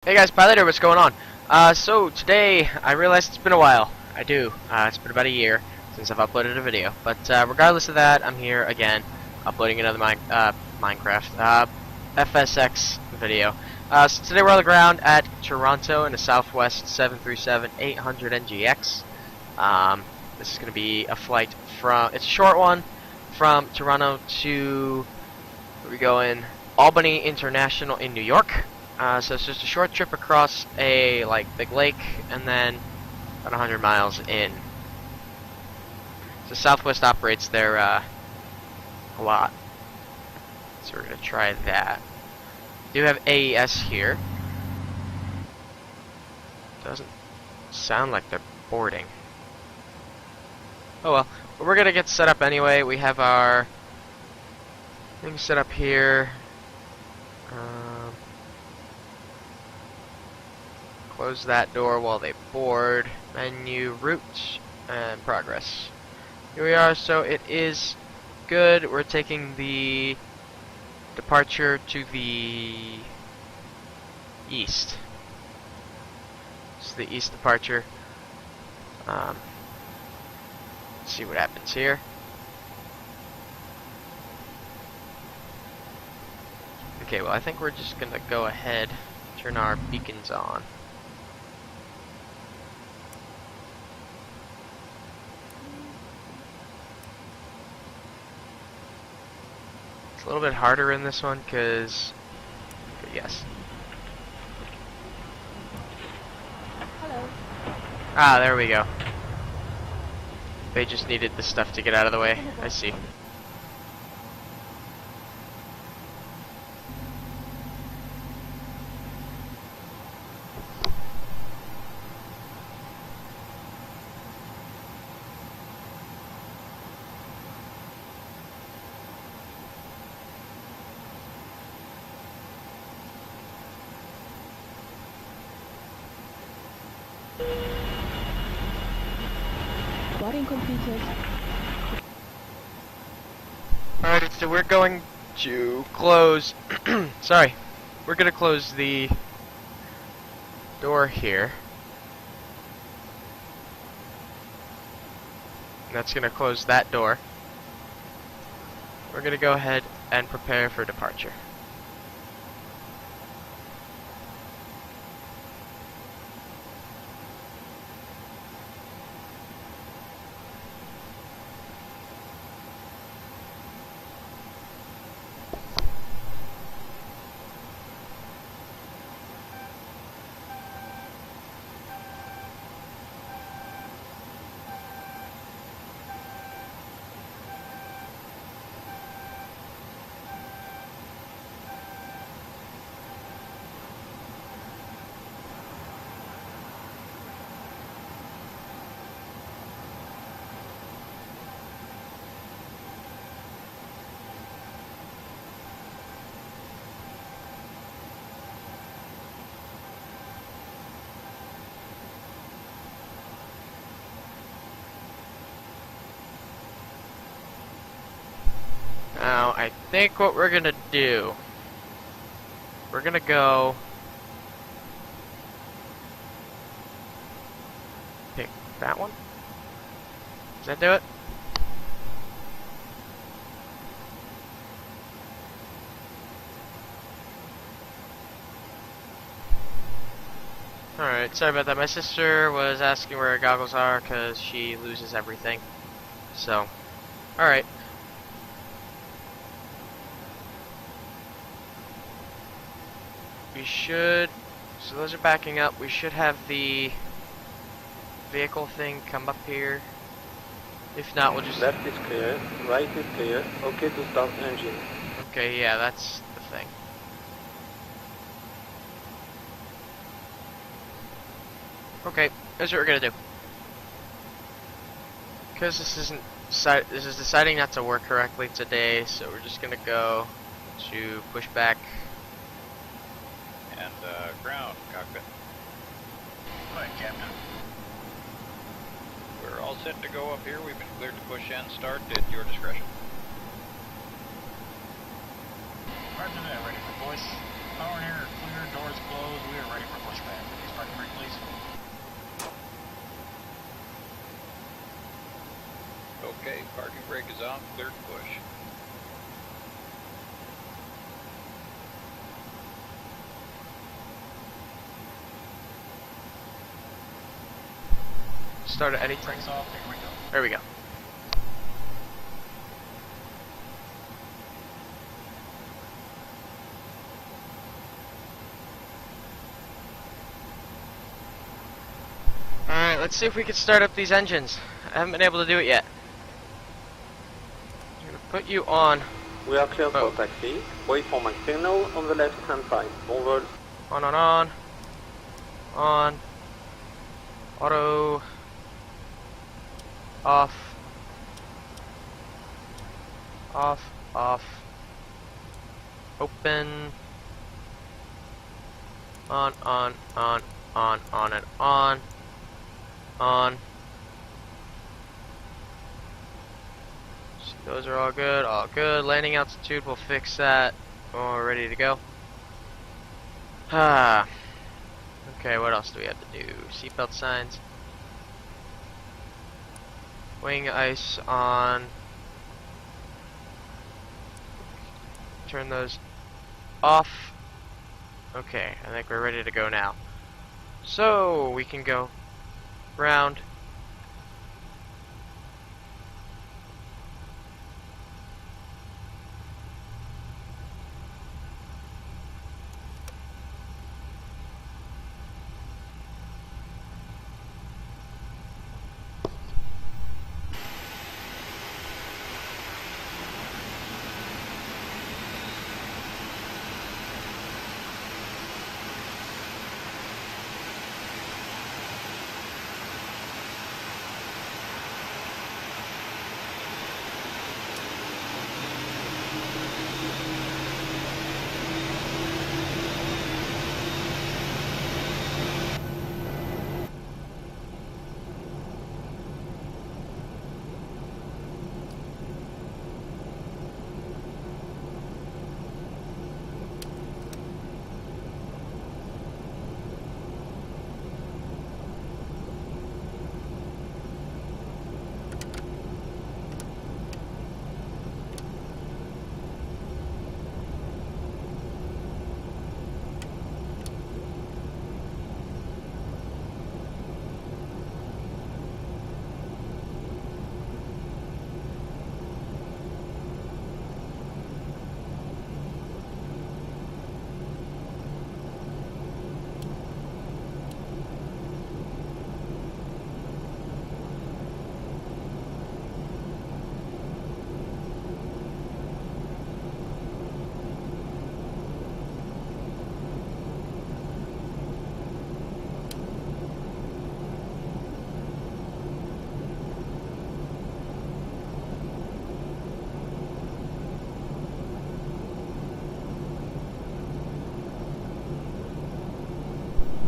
Hey guys, Pilot here, what's going on? So today, I realized it's been a while. I do. It's been about a year since I've uploaded a video. But regardless of that, I'm here again, uploading another Minecraft FSX video. So today we're on the ground at Toronto in a Southwest 737-800 NGX. This is going to be a flight from, it's a short one, from Toronto to, where we going, Albany International in New York. So it's just a short trip across a big lake, and then about 100 miles in. So Southwest operates there a lot, so we're gonna try that. We do have AES here. Doesn't sound like they're boarding. Oh well, but we're gonna get set up anyway. We have our thing set up here. Close that door while they board. Menu, route, and progress. Here we are, so it is good. We're taking the departure to the east. This is the east departure. Let's see what happens here. Okay, well I think we're just gonna go ahead, turn our beacons on. A little bit harder in this one because, yes. Hello. Ah, there we go. They just needed the stuff to get out of the way. I see. Boarding completed. Alright, so we're going to close, sorry, we're going to close the door here. And that's going to close that door. We're going to go ahead and prepare for departure. Now, I think what we're gonna do, we're gonna go pick that one. Does that do it? Alright, sorry about that. My sister was asking where her goggles are because she loses everything. So, alright. We should, so those are backing up. We should have the vehicle thing come up here. If not, we'll just... Left is clear, right is clear. Okay to start engine. Okay, yeah, that's the thing. Okay, here's what we're gonna do. Because this is deciding not to work correctly today, so we're just gonna go to push back. And ground cockpit. Right, Captain. We're all set to go up here. We've been cleared to push and start at your discretion. Roger that, ready for voice. Power and air are cleared. doors closed. We are ready for pushback. Please parking brake, please. Okay, parking brake is on, clear to push. Start at any time. Brakes off. Here we go. There we go. Alright, let's see if we can start up these engines. I haven't been able to do it yet. I'm gonna put you on. We are clear Oh. for taxi. Wait for my signal on the left hand side. Bon vol. On. On. Auto. Off. Off. Open. On and on. On. So those are all good, Landing altitude, we'll fix that. Oh, we're ready to go. Okay, what else do we have to do? Seatbelt signs. Wing ice on. Turn those off. Okay, I think we're ready to go now. So, we can go round.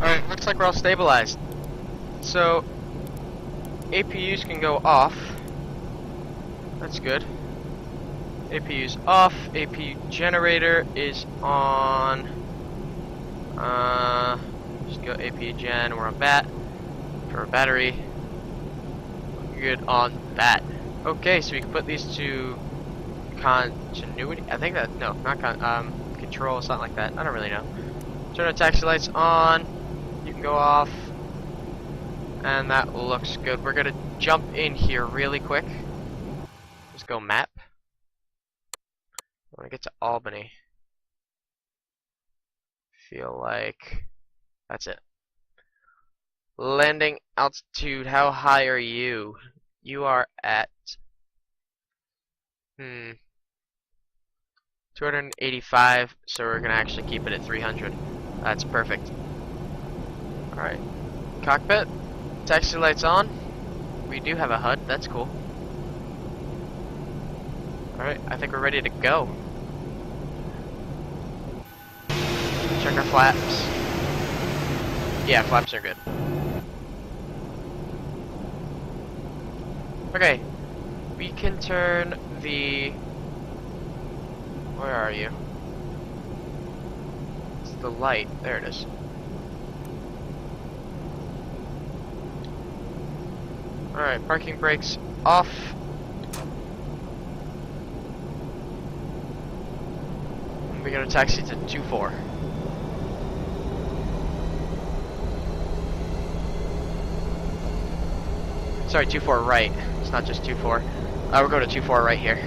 Alright, looks like we're all stabilized. So, APUs can go off. That's good. APU's off. APU generator is on. Just go APU gen. We're on bat. For a battery. Good on that. Okay, so we can put these to continuity. I think that, no, not control, something like that. I don't really know. Turn the taxi lights on. You can go off. And that looks good. We're gonna jump in here really quick. Let's go map. I want to get to Albany. Feel like that's it. Landing altitude, how high are you? You are at 285, so we're gonna actually keep it at 300. That's perfect. Alright. Cockpit. Taxi lights on. We do have a HUD, that's cool. Alright, I think we're ready to go. Check our flaps. Yeah, flaps are good. Okay. We can turn the... Where are you? the light? There it is. Alright, parking brakes off. We're gonna taxi to 24. Sorry, 24 right. It's not just 24. We're going to 24 right here.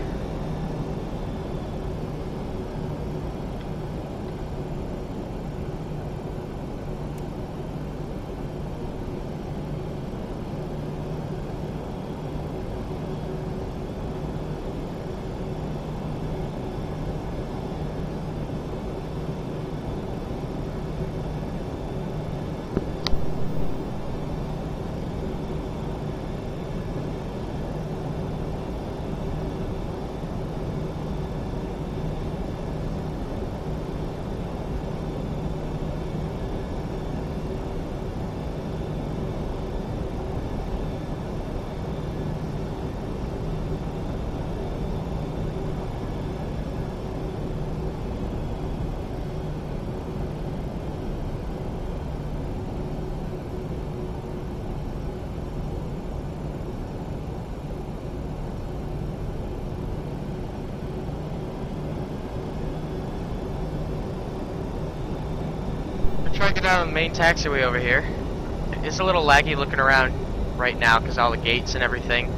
Trying to get down the main taxiway over here. It's a little laggy looking around right now because all the gates and everything.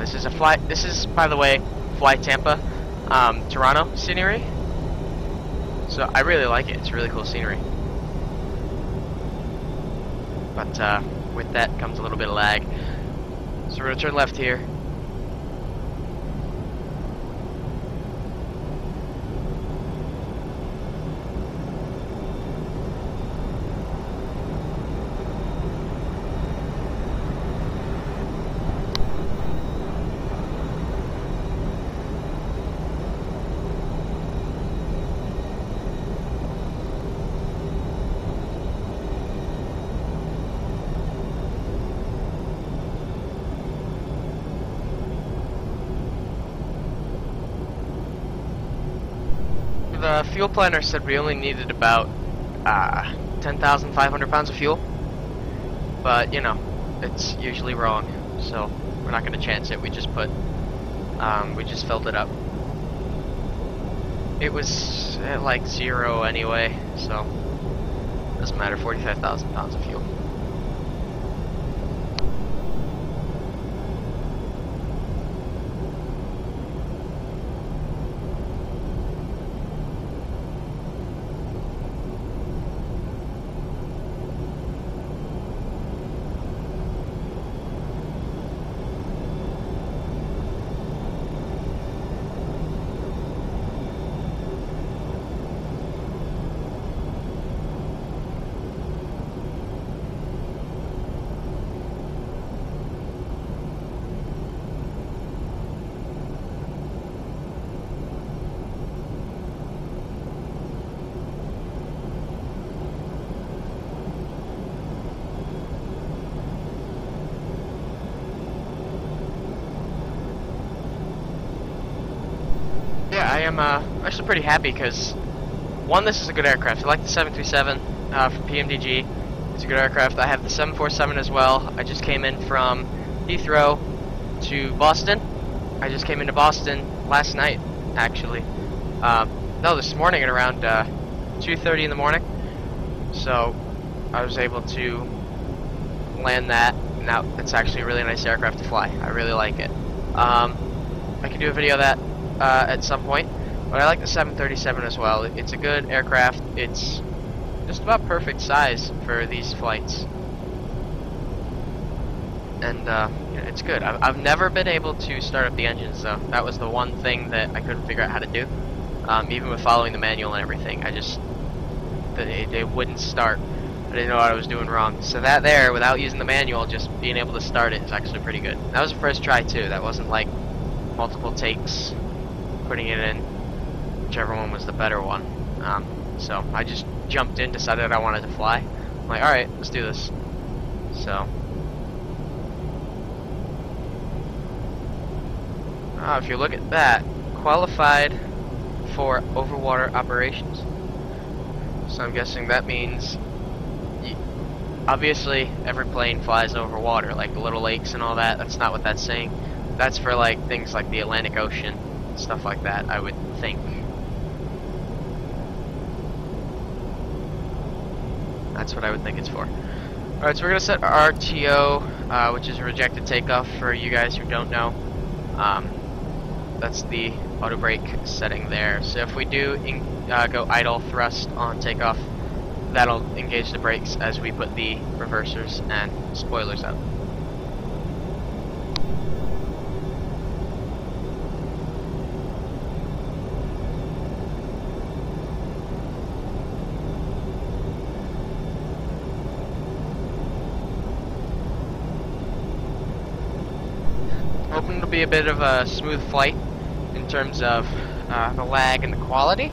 This is a flight. This is, by the way, Fly Tampa, Toronto scenery. So I really like it. It's really cool scenery. But with that comes a little bit of lag. So we're gonna turn left here. The fuel planner said we only needed about 10,500 pounds of fuel, but you know, it's usually wrong, so we're not going to chance it. We just filled it up. It was at like 0 anyway, so doesn't matter. 45,000 pounds of fuel. Yeah, I am actually pretty happy because, one, this is a good aircraft. I like the 737 from PMDG. It's a good aircraft. I have the 747 as well. I just came in from Heathrow to Boston. I just came into Boston last night, actually. No, this morning at around 2:30 in the morning. So I was able to land that. Now it's actually a really nice aircraft to fly. I really like it. I can do a video of that at some point, but I like the 737 as well. It's a good aircraft. It's just about perfect size for these flights, and it's good. I've never been able to start up the engines though. That was the one thing that I couldn't figure out how to do. Even with following the manual and everything, they wouldn't start. I didn't know what I was doing wrong. So that there, without using the manual, just being able to start it is actually pretty good. That was the first try too. That wasn't like multiple takes putting it in, whichever one was the better one. So I just jumped in, decided I wanted to fly. I'm like, alright, let's do this. So if you look at that, qualified for overwater operations. So I'm guessing that means, obviously every plane flies over water, like the little lakes and all that. That's not what that's saying. That's for like things like the Atlantic Ocean, stuff like that, I would think. That's what I would think it's for. Alright, so we're going to set our RTO, which is a rejected takeoff for you guys who don't know. That's the auto brake setting there. So if we do go idle thrust on takeoff, that'll engage the brakes as we put the reversers and spoilers out. Hoping it'll be a bit of a smooth flight in terms of the lag and the quality.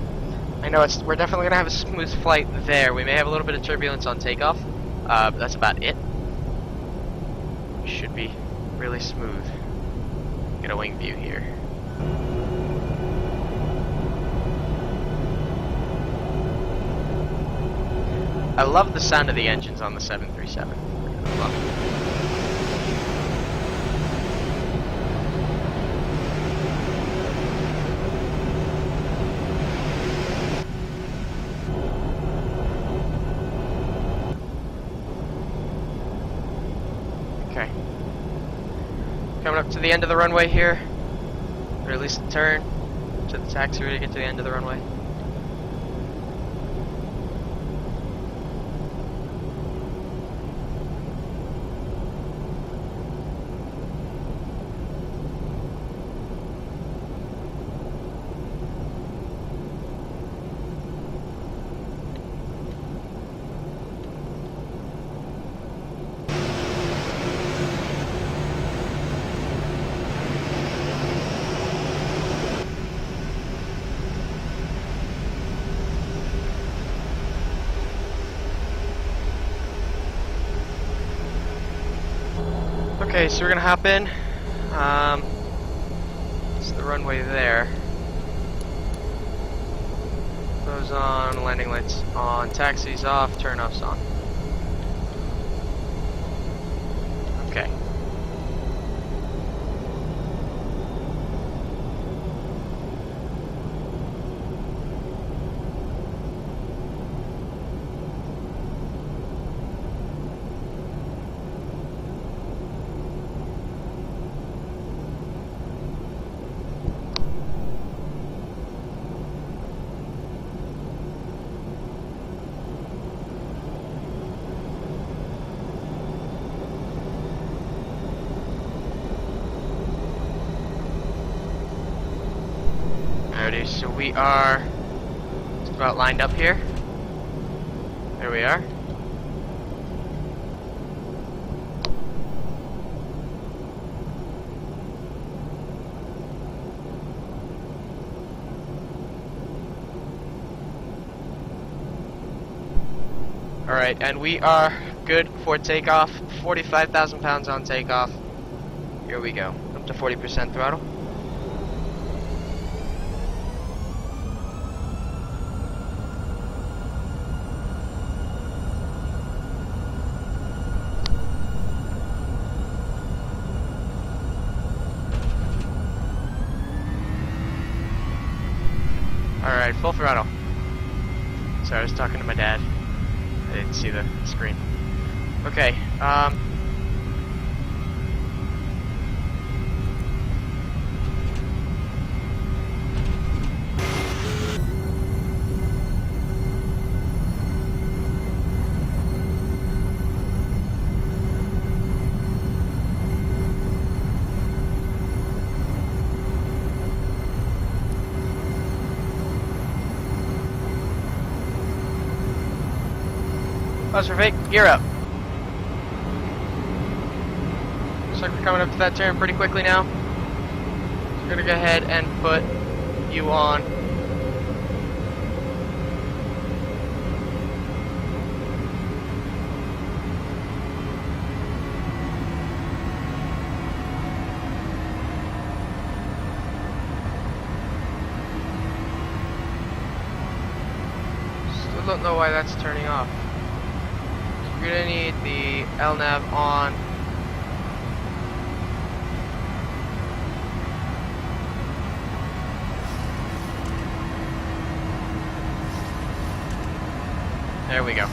I know we're definitely going to have a smooth flight there. We may have a little bit of turbulence on takeoff, but that's about it. Should be really smooth. Get a wing view here. I love the sound of the engines on the 737. I love it. Okay. Coming up to the end of the runway here, or at least the turn to the taxiway to get to the end of the runway. Okay, so we're gonna hop in. It's the runway there. Those on, landing lights on, taxis off, turn-offs on. Okay. Alrighty, so we are just about lined up here. There we are. Alright, and we are good for takeoff. 45,000 pounds on takeoff. Here we go. Up to 40% throttle. Alright, full throttle. Sorry, I was talking to my dad. I didn't see the screen. Okay, Pause for fake, gear up. Looks like we're coming up to that turn pretty quickly now. So we're gonna go ahead and put you on. Still still don't know why that's turning off. We're gonna need the LNAV on. There we go.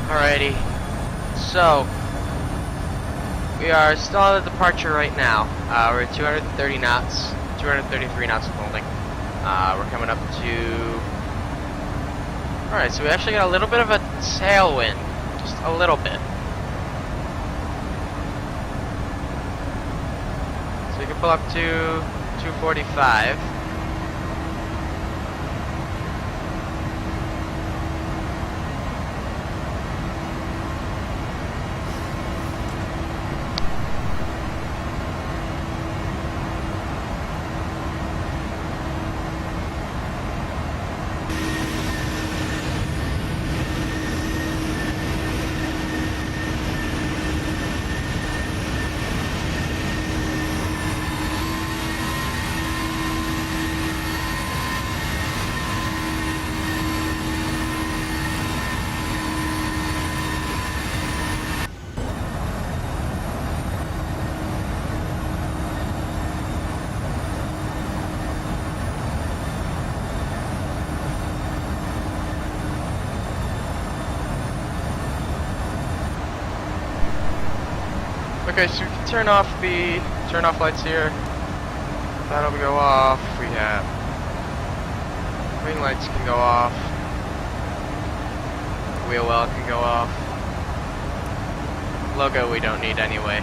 Alrighty, so we are still at the departure right now. We're at 230 knots, 233 knots of holding. We're coming up to. Alright, so we actually got a little bit of a tailwind, just a little bit. So we can pull up to 245. Okay, so we can turn off lights here. That'll go off. We have wing lights can go off. Wheel well can go off. Logo we don't need anyway.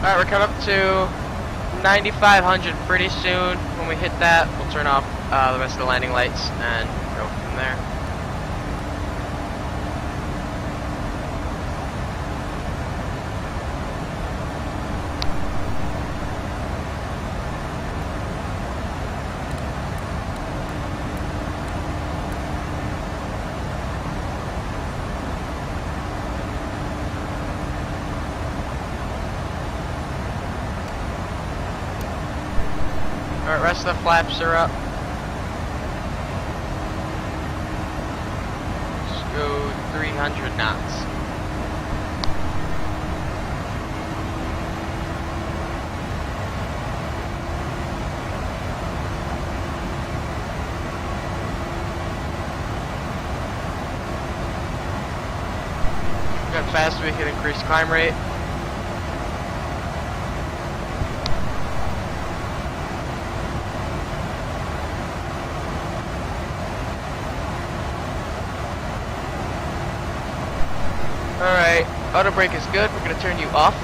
Alright, we're coming up to 9,500 pretty soon. When we hit that, we'll turn off the rest of the landing lights and go from there. Alright, rest of the flaps are up. Let's go 300 knots. Got faster, we can increase climb rate. Alright, auto brake is good. We're gonna turn you off.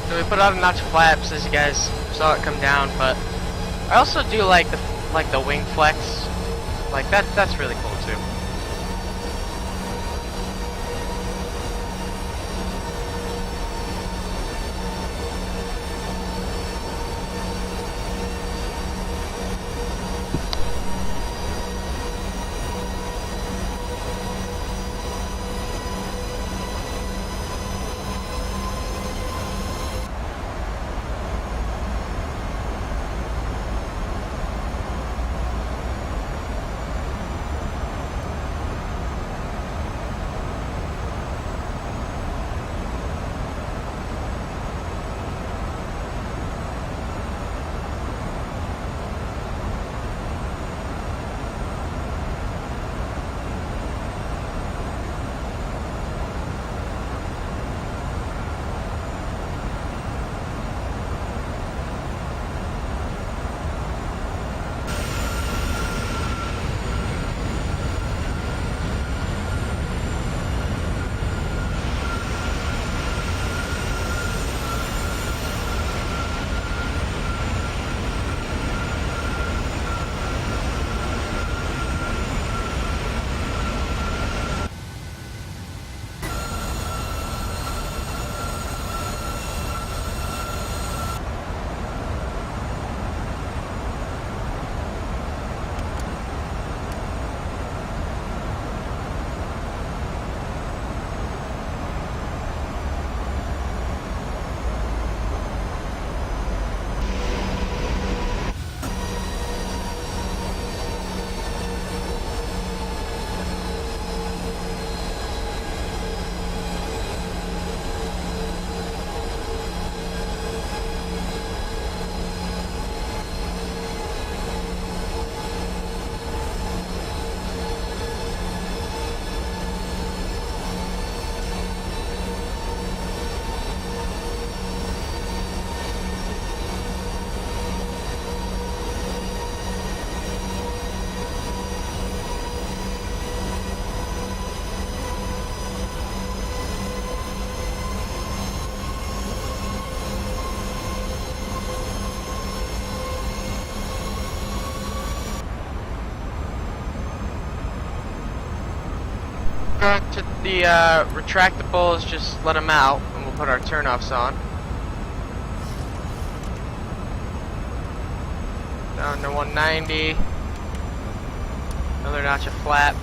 So we put out a notch of flaps, as you guys saw it come down, but I also do like the wing flex. Like that's really cool too. Go to the retractables, just let them out, and we'll put our turnoffs on. Down to 190. Another notch of flap.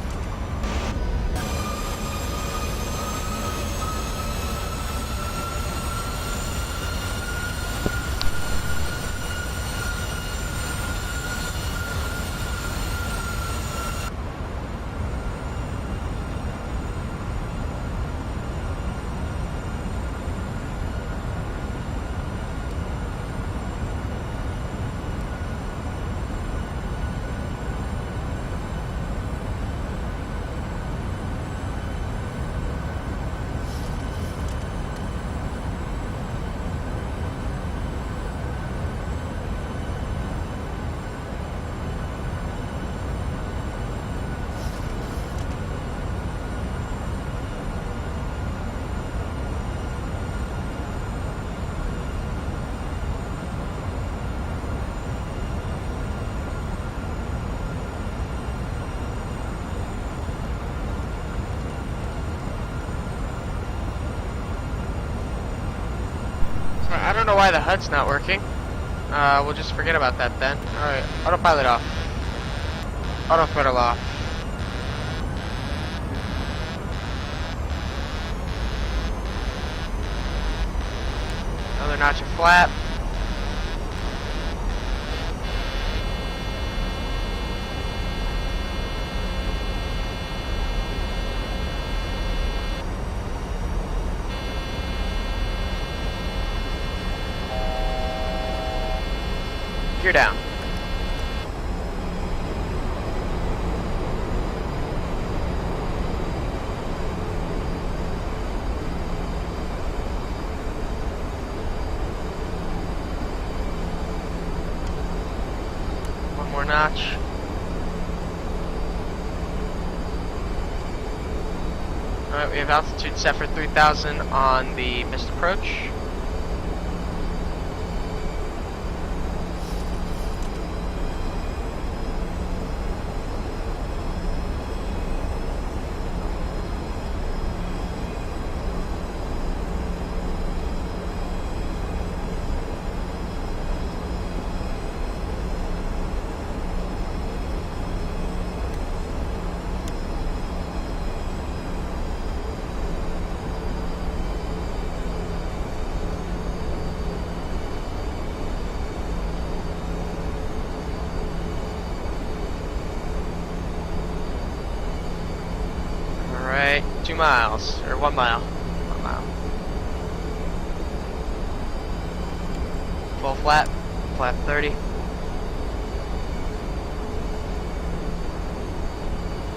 I don't know why the HUD's not working. We'll just forget about that then. Alright, autopilot off. Auto throttle off. Another notch of flap. Gear down. One more notch. Alright, we have altitude set for 3,000 on the missed approach. Alright, 2 miles, or 1 mile. 1 mile. Full flat, flat 30.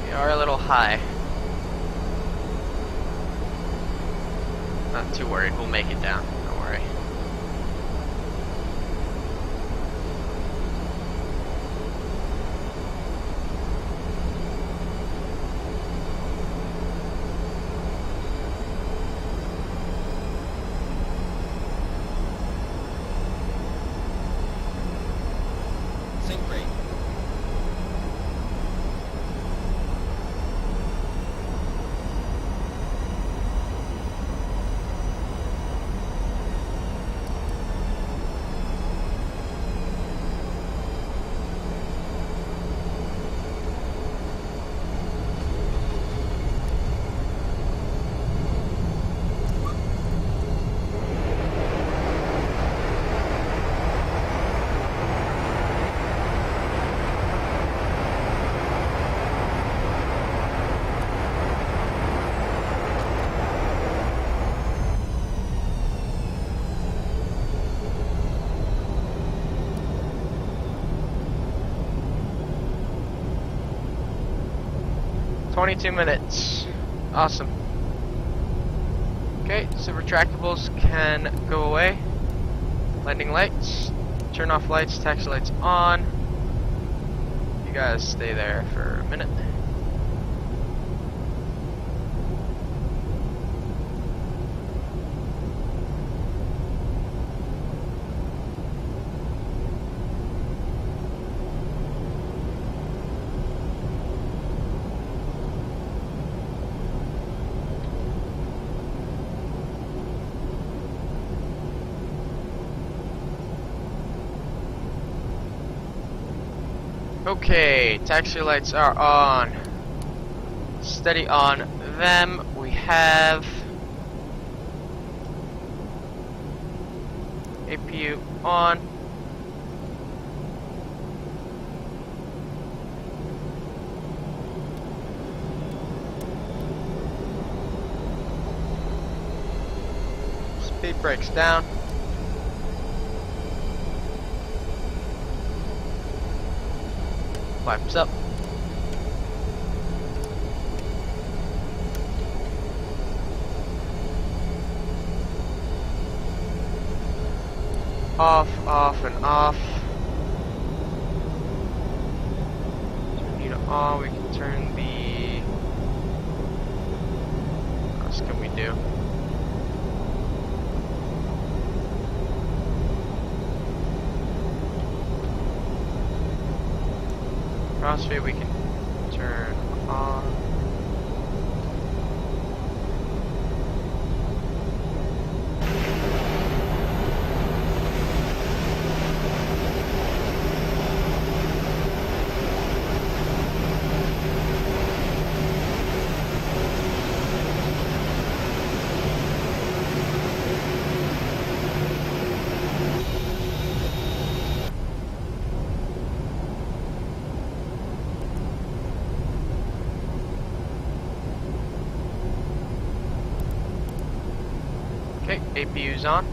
We are a little high. Not too worried, we'll make it down, don't worry. "22 minutes. Awesome. Okay, so retractables can go away. Landing lights. Turn off lights, taxi lights on. You guys stay there for a minute. Okay, taxi lights are on. Steady on them. We have APU on. Speed brakes down. Wipes up. Off, off, and off. Turn unit on. We can turn the. What else can we do? Crossfade we can turn on. Okay, APU's on.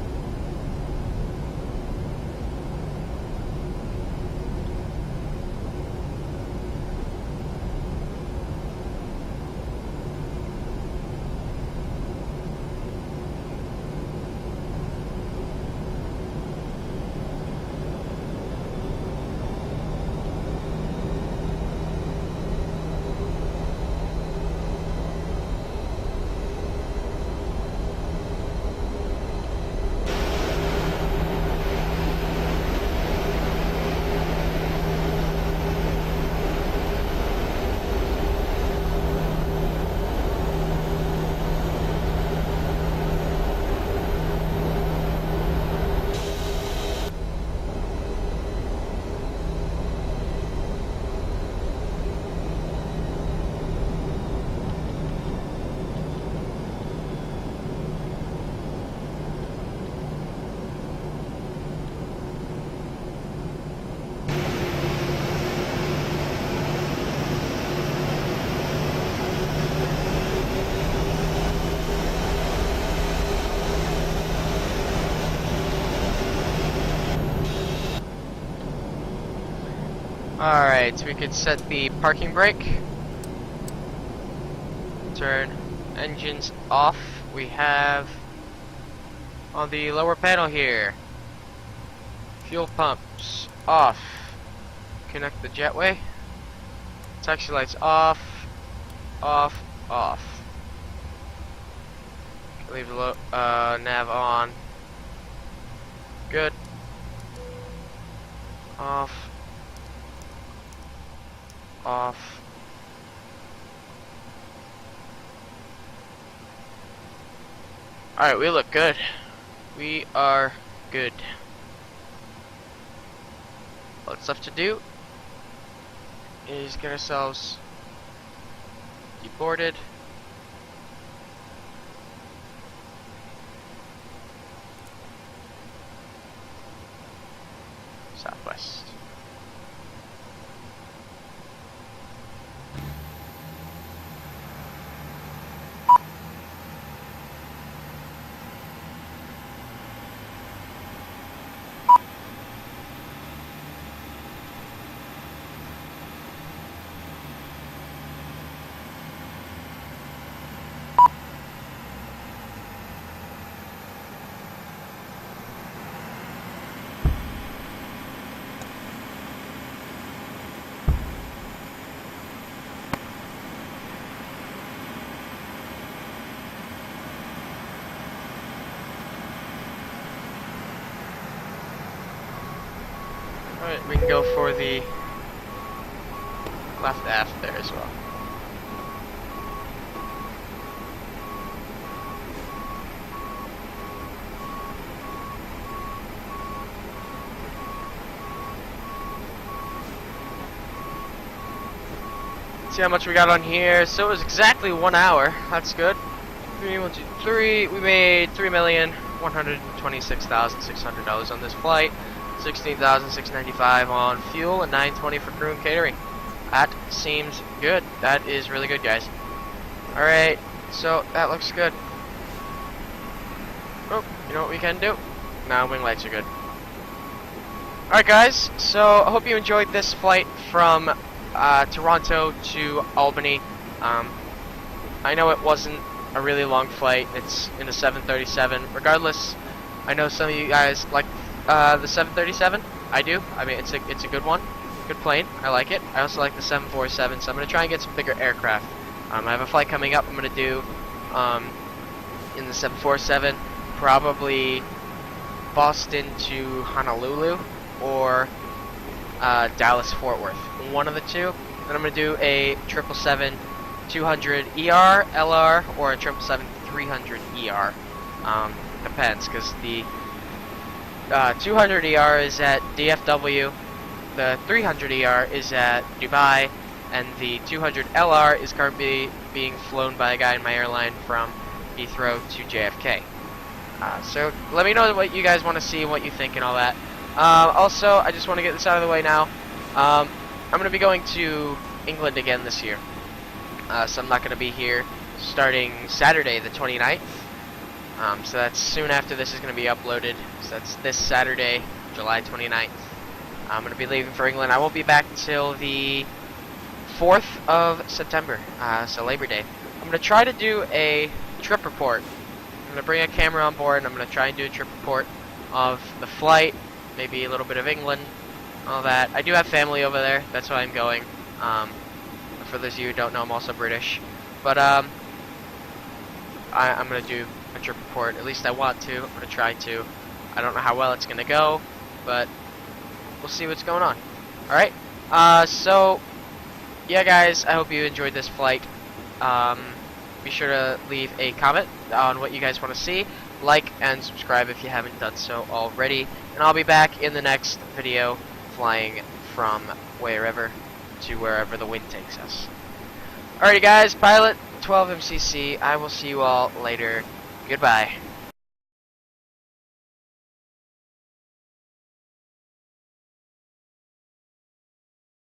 Alright, so we could set the parking brake. Turn engines off. We have on the lower panel here, fuel pumps off. Connect the jetway. Taxi lights off, off, off. Leave the nav on. Good. Off. Off. Alright, we look good. We are good. What's left to do is get ourselves deboarded. Southwest. Alright, we can go for the left aft there as well. See how much we got on here. So it was exactly 1 hour. That's good. 3, 1, 2, 3. We made $3,126,600 on this flight. $16,695 on fuel and $920 for crew and catering. That seems good. That is really good, guys. All right. So that looks good. Oh, you know what we can do? Now wing lights are good. Alright guys, so I hope you enjoyed this flight from Toronto to Albany. I know it wasn't a really long flight. It's in a 737. Regardless, I know some of you guys like the 737. I do. I mean, it's a good one. Good plane. I like it. I also like the 747, so I'm going to try and get some bigger aircraft. I have a flight coming up I'm going to do in the 747, probably Boston to Honolulu or Dallas-Fort Worth. One of the two. Then I'm going to do a 777-200 ER, LR, or a 777-300 ER. Depends, because the 200 ER is at DFW, the 300 ER is at Dubai, and the 200 LR is currently being flown by a guy in my airline from Heathrow to JFK. So let me know what you guys want to see and what you think and all that. Also, I just want to get this out of the way now. I'm going to be going to England again this year. So I'm not going to be here starting Saturday the 29th. So that's soon after this is going to be uploaded. So that's this Saturday, July 29th. I'm going to be leaving for England. I won't be back until the 4th of September, so Labor Day. I'm going to try to do a trip report. I'm going to bring a camera on board and I'm going to try and do a trip report of the flight, maybe a little bit of England, all that. I do have family over there, that's why I'm going. For those of you who don't know, I'm also British. But I'm going to do a trip report, at least I want to. I'm going to try to. I don't know how well it's going to go, but we'll see what's going on. Alright, so yeah guys, I hope you enjoyed this flight. Be sure to leave a comment on what you guys want to see. Like and subscribe if you haven't done so already. And I'll be back in the next video flying from wherever to wherever the wind takes us. Alrighty guys, Pilot 12 MCC, I will see you all later. Goodbye.